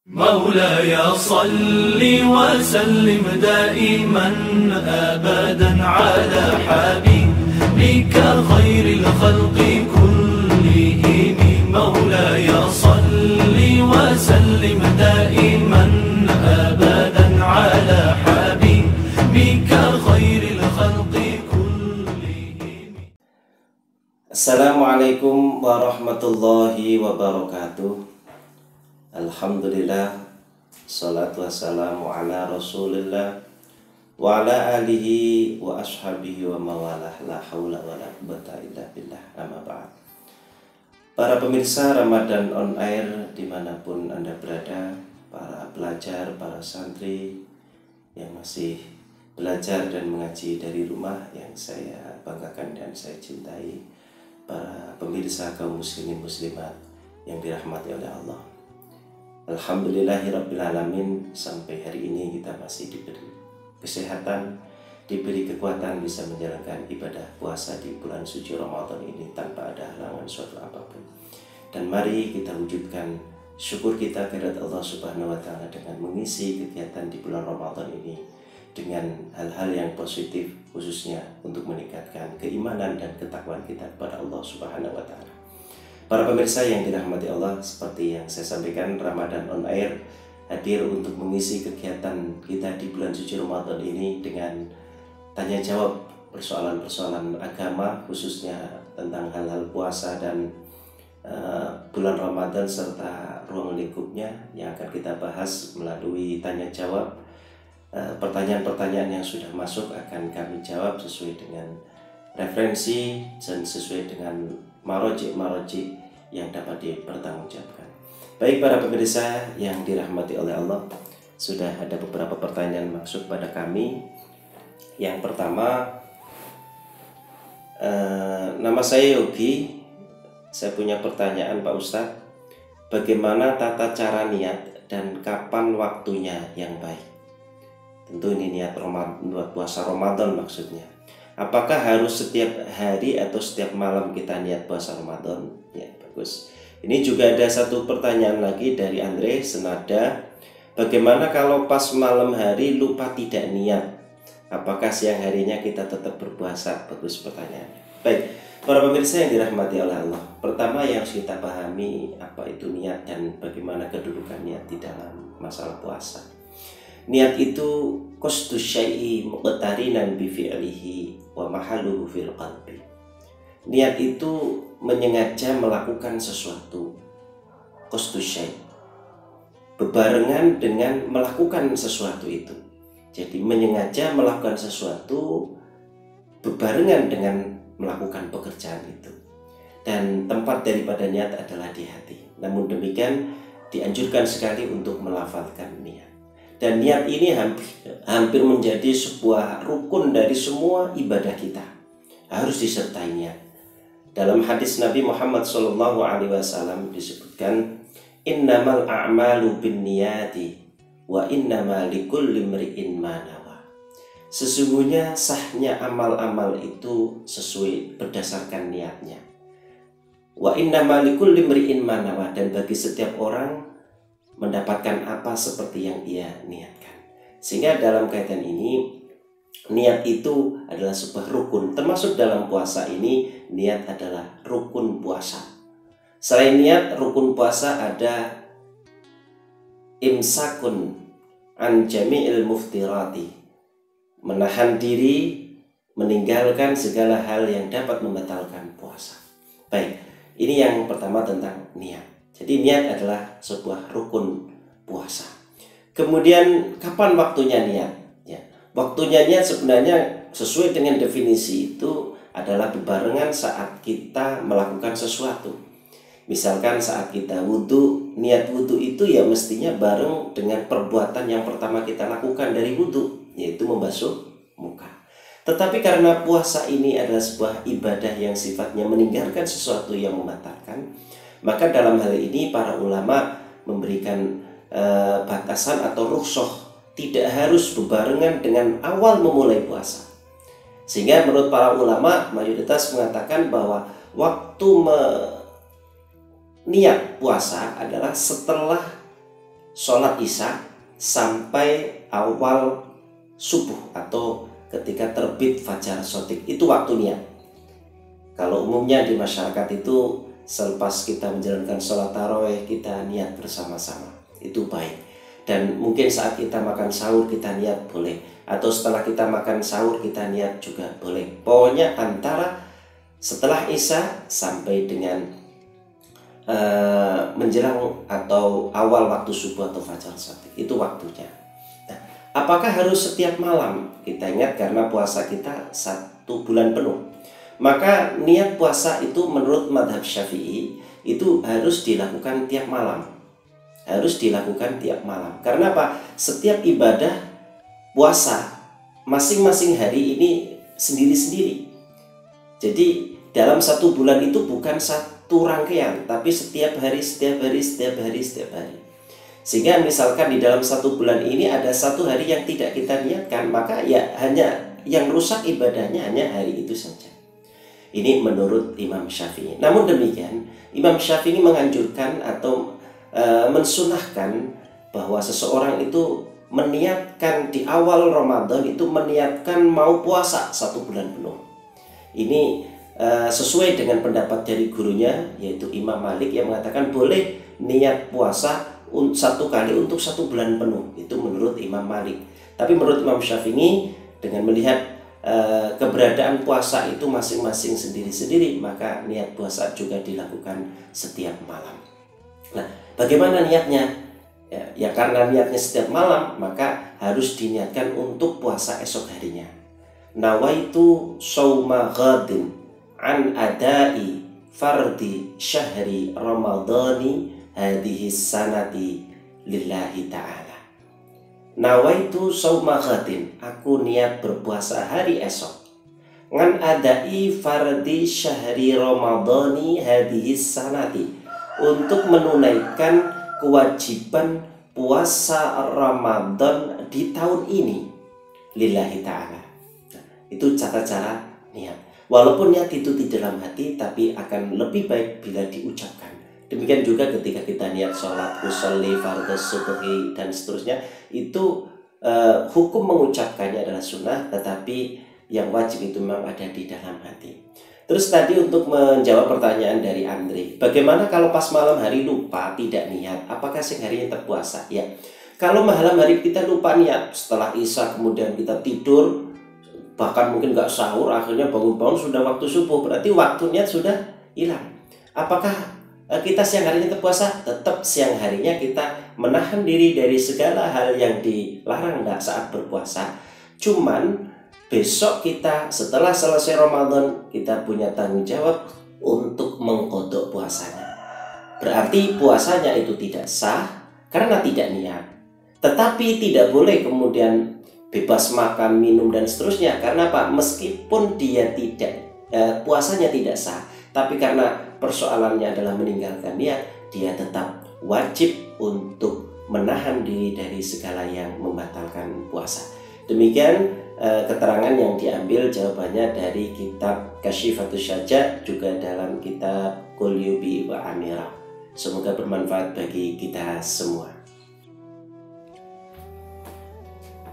مولاي صل وسلم دائما أبدا على حبيبك خير الخلق كلهم. مولاي صل وسلم دائما أبدا على حبيبك خير الخلق كلهم. Assalamualaikum warahmatullahi wabarakatuh. Alhamdulillah, salatu wassalamu ala rasulillah wa ala alihi wa ashabihi wa mawalah, la hawla wa la quwwata illa billah, amma ba'd. Para pemirsa Ramadan on Air dimanapun Anda berada, para pelajar, para santri yang masih belajar dan mengaji dari rumah yang saya banggakan dan saya cintai, para pemirsa kaum muslimin muslimat yang dirahmati oleh Allah. Alhamdulillahirrabbilalamin, sampai hari ini kita masih diberi kesehatan, diberi kekuatan bisa menjalankan ibadah puasa di bulan suci Ramadan ini tanpa ada halangan suatu apapun. Dan mari kita wujudkan syukur kita kepada Allah Subhanahu wa Ta'ala dengan mengisi kegiatan di bulan Ramadan ini dengan hal-hal yang positif, khususnya untuk meningkatkan keimanan dan ketakwaan kita kepada Allah Subhanahu wa Ta'ala. Para pemirsa yang dirahmati Allah, seperti yang saya sampaikan, Ramadan on Air hadir untuk mengisi kegiatan kita di bulan suci Ramadan ini dengan tanya jawab persoalan-persoalan agama, khususnya tentang hal-hal puasa dan bulan Ramadan serta ruang lingkupnya yang akan kita bahas melalui tanya jawab. Pertanyaan-pertanyaan yang sudah masuk akan kami jawab sesuai dengan referensi dan sesuai dengan marojik yang dapat dipertanggungjawabkan. Baik para pemirsa yang dirahmati oleh Allah, sudah ada beberapa pertanyaan masuk pada kami. Yang pertama, nama saya Yogi. Saya punya pertanyaan Pak Ustadz, bagaimana tata cara niat dan kapan waktunya yang baik? Tentu ini niat puasa Ramadan maksudnya. Apakah harus setiap hari atau setiap malam kita niat puasa Ramadan? Ya, bagus. Ini juga ada satu pertanyaan lagi dari Andre Senada. Bagaimana kalau pas malam hari lupa tidak niat? Apakah siang harinya kita tetap berpuasa? Bagus pertanyaan. Baik, para pemirsa yang dirahmati oleh Allah. Pertama yang harus kita pahami apa itu niat dan bagaimana kedudukan niat di dalam masalah puasa. Niat itu qasdu syai'i muqtarinan bi fi'lihi wa mahalluhu fil qalbi. Niat itu menyengaja melakukan sesuatu, qasdu syai', bebarengan dengan melakukan sesuatu itu. Jadi menyengaja melakukan sesuatu bebarengan dengan melakukan pekerjaan itu. Dan tempat daripada niat adalah di hati. Namun demikian dianjurkan sekali untuk melafalkan niat. Dan niat ini hampir menjadi sebuah rukun dari semua ibadah kita. Harus disertai niat. Dalam hadis Nabi Muhammad SAW disebutkan, innamal a'malu binniyati wa innama likulli imri'in ma nawa. Sesungguhnya sahnya amal-amal itu sesuai berdasarkan niatnya. Wa innama likulli imri'in ma nawa, dan bagi setiap orang mendapatkan apa seperti yang ia niatkan. Sehingga dalam kaitan ini, niat itu adalah sebuah rukun. Termasuk dalam puasa ini, niat adalah rukun puasa. Selain niat, rukun puasa ada imsakun an jami'il muftirati, menahan diri, meninggalkan segala hal yang dapat membatalkan puasa. Baik, ini yang pertama tentang niat. Jadi niat adalah sebuah rukun puasa. Kemudian kapan waktunya niat? Ya, waktunya niat sebenarnya sesuai dengan definisi itu adalah bebarengan saat kita melakukan sesuatu. Misalkan saat kita wudhu, niat wudhu itu ya mestinya bareng dengan perbuatan yang pertama kita lakukan dari wudhu, yaitu membasuh muka. Tetapi karena puasa ini adalah sebuah ibadah yang sifatnya meninggalkan sesuatu yang membatalkan, maka dalam hal ini para ulama memberikan batasan atau rukhsah, tidak harus bebarengan dengan awal memulai puasa. Sehingga menurut para ulama mayoritas mengatakan bahwa waktu niat puasa adalah setelah sholat isya sampai awal subuh atau ketika terbit fajar shodiq, itu waktu niat. Kalau umumnya di masyarakat itu selepas kita menjalankan sholat tarawih kita niat bersama-sama, itu baik. Dan mungkin saat kita makan sahur kita niat boleh, atau setelah kita makan sahur kita niat juga boleh. Pokoknya antara setelah isya sampai dengan menjelang atau awal waktu subuh atau fajar shodiq, itu waktunya. Nah, apakah harus setiap malam? Kita ingat karena puasa kita 1 bulan penuh, maka niat puasa itu menurut madhab Syafi'i itu harus dilakukan tiap malam. Harus dilakukan tiap malam. Karena apa? Setiap ibadah puasa masing-masing hari ini sendiri-sendiri. Jadi dalam 1 bulan itu bukan satu rangkaian, tapi setiap hari. Sehingga misalkan di dalam 1 bulan ini ada 1 hari yang tidak kita niatkan, maka ya hanya yang rusak ibadahnya hanya hari itu saja. Ini menurut Imam Syafi'i. Namun demikian, Imam Syafi'i menganjurkan atau mensunahkan bahwa seseorang itu meniatkan di awal Ramadan itu meniatkan mau puasa 1 bulan penuh. Ini sesuai dengan pendapat dari gurunya yaitu Imam Malik yang mengatakan boleh niat puasa 1 kali untuk 1 bulan penuh. Itu menurut Imam Malik. Tapi menurut Imam Syafi'i, dengan melihat keberadaan puasa itu masing-masing sendiri-sendiri, maka niat puasa juga dilakukan setiap malam. Nah, bagaimana niatnya? Ya karena niatnya setiap malam, maka harus diniatkan untuk puasa esok harinya. Nawaitu shauma ghadin an adai fardi syahri ramadhani hadhihi sanati lillahi ta'ala. Nawaitu shauma ghadin, aku niat berpuasa hari esok. Ngan adai fardi syahri ramadhani hadhihi sanati, untuk menunaikan kewajiban puasa Ramadan di tahun ini lillahi ta'ala. Nah, itu cara-cara niat. Walaupun niat itu di dalam hati, tapi akan lebih baik bila diucapkan. Demikian juga ketika kita niat sholat, usolli, fardhu subhi, dan seterusnya, itu hukum mengucapkannya adalah sunnah, tetapi yang wajib itu memang ada di dalam hati. Terus tadi untuk menjawab pertanyaan dari Andre, bagaimana kalau pas malam hari lupa tidak niat, apakah siang harinya tetap puasa? Ya, kalau malam hari kita lupa niat, setelah isya kemudian kita tidur, bahkan mungkin nggak sahur, akhirnya bangun-bangun sudah waktu subuh, berarti waktu niat sudah hilang. Apakah kita siang harinya tetap puasa? Tetap siang harinya kita menahan diri dari segala hal yang dilarang saat berpuasa. Cuman besok kita setelah selesai Ramadan kita punya tanggung jawab untuk mengqadha puasanya. Berarti puasanya itu tidak sah karena tidak niat. Tetapi tidak boleh kemudian bebas makan, minum dan seterusnya. Karena apa? Meskipun dia tidak puasanya tidak sah, tapi karena persoalannya adalah meninggalkan niat, dia tetap wajib untuk menahan diri dari segala yang membatalkan puasa. Demikian keterangan yang diambil jawabannya dari kitab Kasyifatus Syaja, juga dalam kitab Qulyubi wa Amira. Semoga bermanfaat bagi kita semua.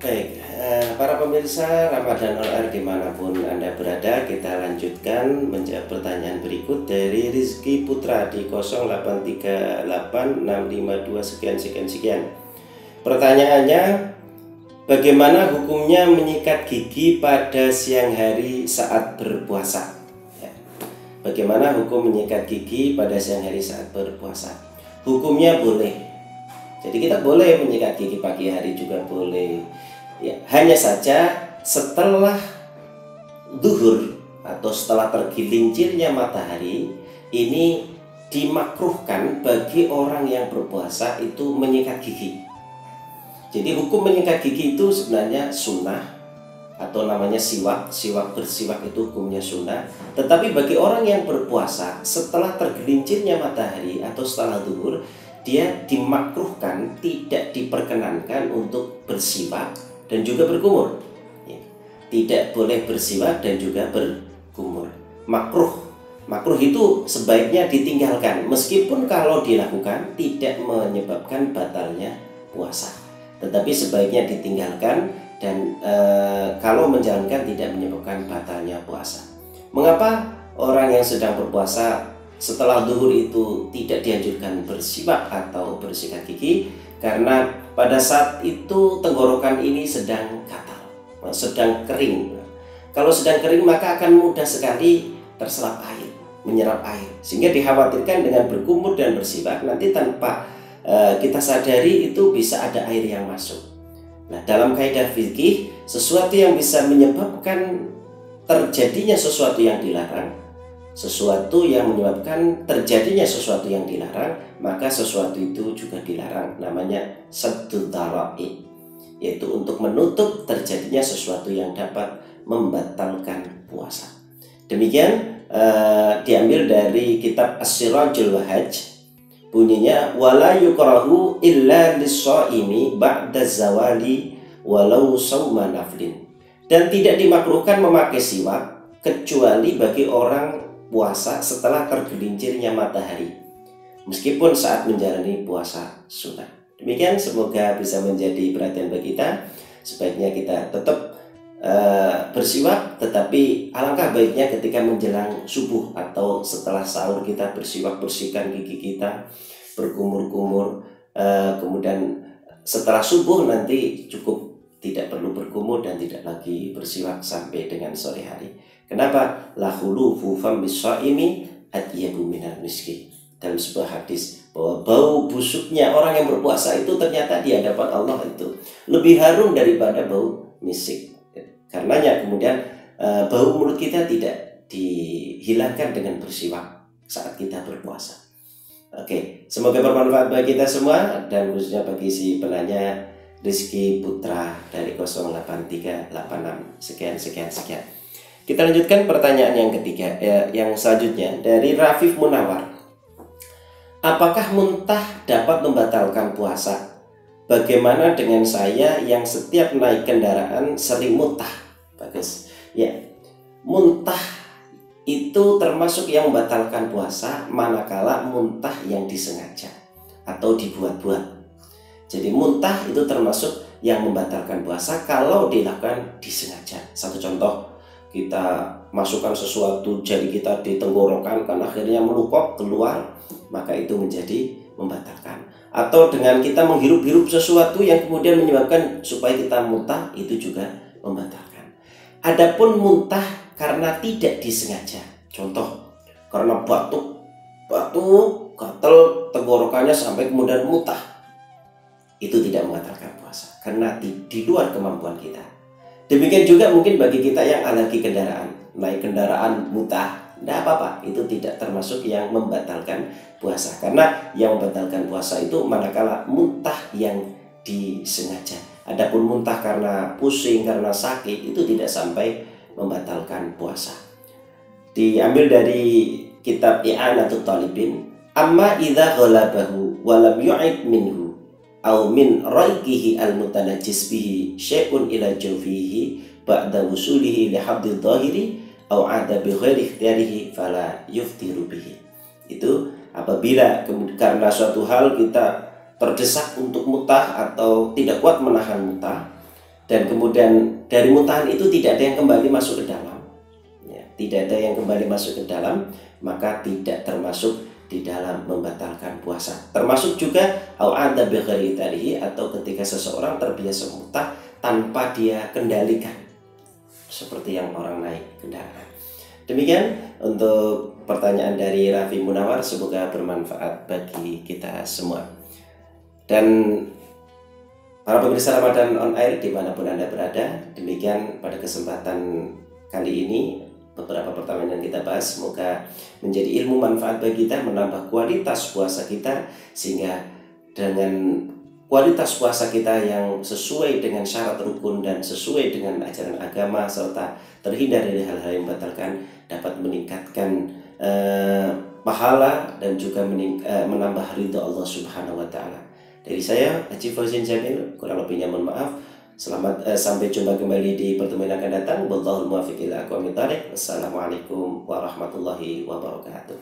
Baik, para pemirsa Ramadan On Air dimanapun Anda berada, kita lanjutkan menjawab pertanyaan berikut dari Rizky Putra di 08386552 sekian. Pertanyaannya, bagaimana hukumnya menyikat gigi pada siang hari saat berpuasa? Ya. Bagaimana hukum menyikat gigi pada siang hari saat berpuasa? Hukumnya boleh. Jadi kita boleh menyikat gigi pagi hari juga boleh. Ya, hanya saja setelah duhur atau setelah tergelincirnya matahari, ini dimakruhkan bagi orang yang berpuasa itu menyikat gigi. Jadi hukum menyikat gigi itu sebenarnya sunnah atau namanya siwak bersiwak itu hukumnya sunnah. Tetapi bagi orang yang berpuasa setelah tergelincirnya matahari atau setelah zuhur, dia dimakruhkan, tidak diperkenankan untuk bersiwak dan juga berkumur. Ya. Tidak boleh bersiwak dan juga berkumur. Makruh itu sebaiknya ditinggalkan, meskipun kalau dilakukan tidak menyebabkan batalnya puasa. Tetapi sebaiknya ditinggalkan dan kalau menjalankan tidak menyebabkan batalnya puasa. Mengapa orang yang sedang berpuasa setelah zuhur itu tidak dianjurkan bersiwak atau bersikat gigi? Karena pada saat itu tenggorokan ini sedang gatal, sedang kering. Kalau sedang kering maka akan mudah sekali terserap air, menyerap air, sehingga dikhawatirkan dengan berkumur dan bersiwak nanti tanpa kita sadari itu bisa ada air yang masuk. Nah, dalam kaidah fikih, sesuatu yang bisa menyebabkan terjadinya sesuatu yang dilarang, sesuatu yang menyebabkan terjadinya sesuatu yang dilarang, maka sesuatu itu juga dilarang. Namanya saddud dzara'i, yaitu untuk menutup terjadinya sesuatu yang dapat membatalkan puasa. Demikian diambil dari kitab As-Sirajul Wahhaj, bunyinya wala yukrahu illa lis-shaimi ba'da zawali walau shauma naflin. Dan tidak dimakruhkan memakai siwak kecuali bagi orang puasa setelah tergelincirnya matahari, meskipun saat menjalani puasa sunnah. Demikian, semoga bisa menjadi perhatian bagi kita. Sebaiknya kita tetap bersiwak, tetapi alangkah baiknya ketika menjelang subuh atau setelah sahur kita bersiwak, bersihkan gigi kita, berkumur-kumur. Kemudian setelah subuh nanti cukup, tidak perlu berkumur dan tidak lagi bersiwak sampai dengan sore hari. Kenapa? La khulufu fammis shaimi atyabu minal miski. Dalam sebuah hadis bahwa bau busuknya orang yang berpuasa itu ternyata di hadapan Allah itu lebih harum daripada bau misik. Karenanya kemudian bau mulut kita tidak dihilangkan dengan bersiwak saat kita berpuasa. Oke, semoga bermanfaat bagi kita semua dan khususnya bagi si penanya Rizky Putra dari 08386 sekian. Kita lanjutkan pertanyaan yang ketiga, yang selanjutnya dari Rafif Munawar. Apakah muntah dapat membatalkan puasa? Bagaimana dengan saya yang setiap naik kendaraan sering muntah? Bagus. Ya, muntah itu termasuk yang membatalkan puasa manakala muntah yang disengaja atau dibuat-buat. Jadi muntah itu termasuk yang membatalkan puasa kalau dilakukan disengaja. Satu contoh, kita masukkan sesuatu jari kita di tenggorokan kan akhirnya meluap keluar, maka itu menjadi membatalkan. Atau dengan kita menghirup-hirup sesuatu yang kemudian menyebabkan supaya kita muntah, itu juga membatalkan. Adapun muntah karena tidak disengaja, contoh karena batuk gatal tenggorokannya sampai kemudian muntah, itu tidak membatalkan puasa karena di luar kemampuan kita. Demikian juga mungkin bagi kita yang alergi kendaraan, naik kendaraan muntah, tidak apa-apa, itu tidak termasuk yang membatalkan puasa. Karena yang membatalkan puasa itu manakala muntah yang disengaja. Adapun muntah karena pusing, karena sakit, itu tidak sampai membatalkan puasa. Diambil dari kitab I'anatul Talibin, amma idza ghalabahu wa lam yu'id minhu aw min raiqihi al-mutanajjis bihi syai'un ila jawfihi ba'da wusulihi li haddil dhahiri aw 'ada bi ghairi ikhtiyarihi fala yuftiru bihi. Itu apabila karena suatu hal kita terdesak untuk muntah atau tidak kuat menahan muntah, dan kemudian dari muntahan itu tidak ada yang kembali masuk ke dalam, ya, tidak ada yang kembali masuk ke dalam, maka tidak termasuk di dalam membatalkan puasa. Termasuk juga ada bighairi tarihi, atau ketika seseorang terbiasa muntah tanpa dia kendalikan, seperti yang orang naik kendaraan. Demikian untuk pertanyaan dari Raffi Munawar, semoga bermanfaat bagi kita semua. Dan para pemirsa Ramadan on Air dimanapun Anda berada, demikian pada kesempatan kali ini beberapa pertanyaan yang kita bahas, semoga menjadi ilmu manfaat bagi kita, menambah kualitas puasa kita, sehingga dengan kualitas puasa kita yang sesuai dengan syarat rukun dan sesuai dengan ajaran agama serta terhindar dari hal-hal yang membatalkan, dapat meningkatkan pahala dan juga menambah ridha Allah Subhanahu wa taala. Dari saya Haji Fauzin Jamil, kurang lebihnya mohon maaf. Selamat sampai jumpa kembali di pertemuan yang akan datang. Wallahul muwaffiq ila aqwamit thoriq. Wassalamualaikum warahmatullahi wabarakatuh.